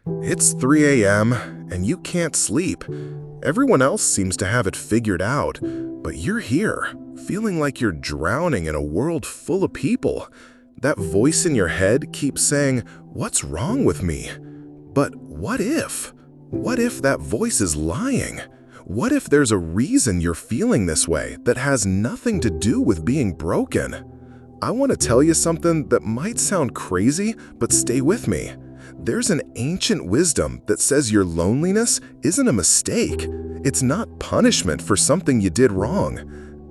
It's 3 a.m. and you can't sleep. Everyone else seems to have it figured out, but you're here, feeling like you're drowning in a world full of people. That voice in your head keeps saying, "What's wrong with me?" But what if? What if that voice is lying? What if there's a reason you're feeling this way that has nothing to do with being broken? I want to tell you something that might sound crazy, but stay with me. There's an ancient wisdom that says your loneliness isn't a mistake. It's not punishment for something you did wrong.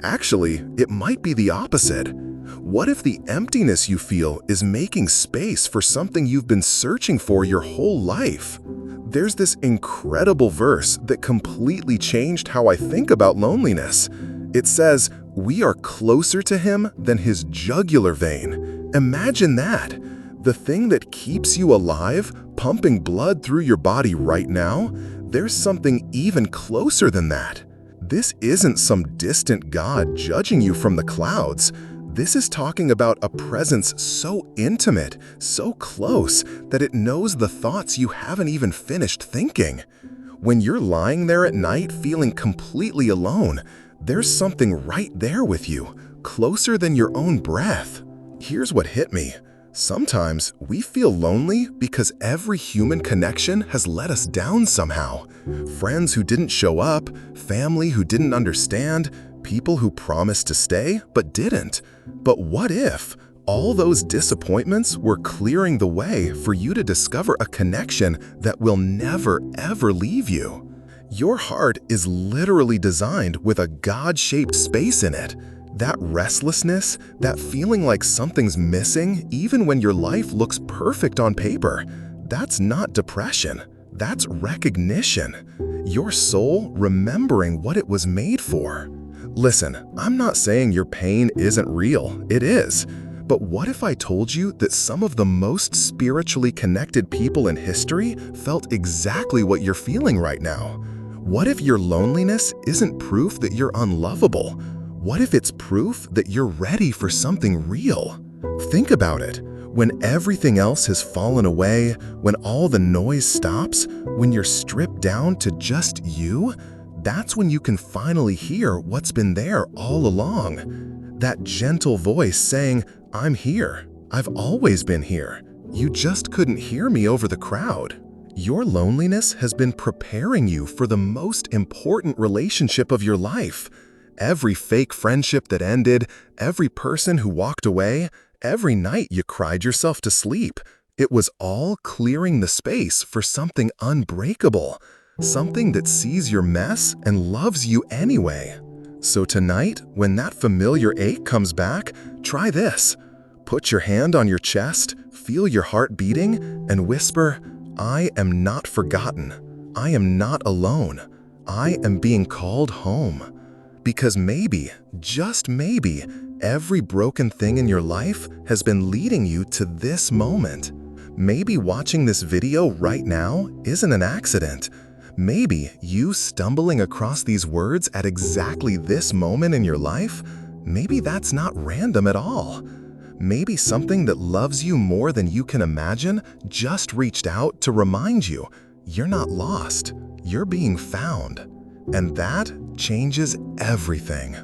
Actually, it might be the opposite. What if the emptiness you feel is making space for something you've been searching for your whole life? There's this incredible verse that completely changed how I think about loneliness. It says, "We are closer to him than his jugular vein." Imagine that. The thing that keeps you alive, pumping blood through your body right now, there's something even closer than that. This isn't some distant God judging you from the clouds. This is talking about a presence so intimate, so close, that it knows the thoughts you haven't even finished thinking. When you're lying there at night feeling completely alone, there's something right there with you, closer than your own breath. Here's what hit me. Sometimes we feel lonely because every human connection has let us down somehow. Friends who didn't show up, family who didn't understand, people who promised to stay but didn't. But what if all those disappointments were clearing the way for you to discover a connection that will never ever leave you? Your heart is literally designed with a God-shaped space in it. That restlessness, that feeling like something's missing even when your life looks perfect on paper, that's not depression, that's recognition. Your soul remembering what it was made for. Listen, I'm not saying your pain isn't real, it is. But what if I told you that some of the most spiritually connected people in history felt exactly what you're feeling right now? What if your loneliness isn't proof that you're unlovable? What if it's proof that you're ready for something real? Think about it. When everything else has fallen away, when all the noise stops, when you're stripped down to just you, that's when you can finally hear what's been there all along. That gentle voice saying, "I'm here. I've always been here. You just couldn't hear me over the crowd." Your loneliness has been preparing you for the most important relationship of your life. Every fake friendship that ended, every person who walked away, every night you cried yourself to sleep, it was all clearing the space for something unbreakable, something that sees your mess and loves you anyway. So tonight, when that familiar ache comes back, try this. Put your hand on your chest, feel your heart beating, and whisper, "I am not forgotten. I am not alone. I am being called home." Because maybe, just maybe, every broken thing in your life has been leading you to this moment. Maybe watching this video right now isn't an accident. Maybe you stumbling across these words at exactly this moment in your life, maybe that's not random at all. Maybe something that loves you more than you can imagine just reached out to remind you, you're not lost, you're being found. And that changes everything.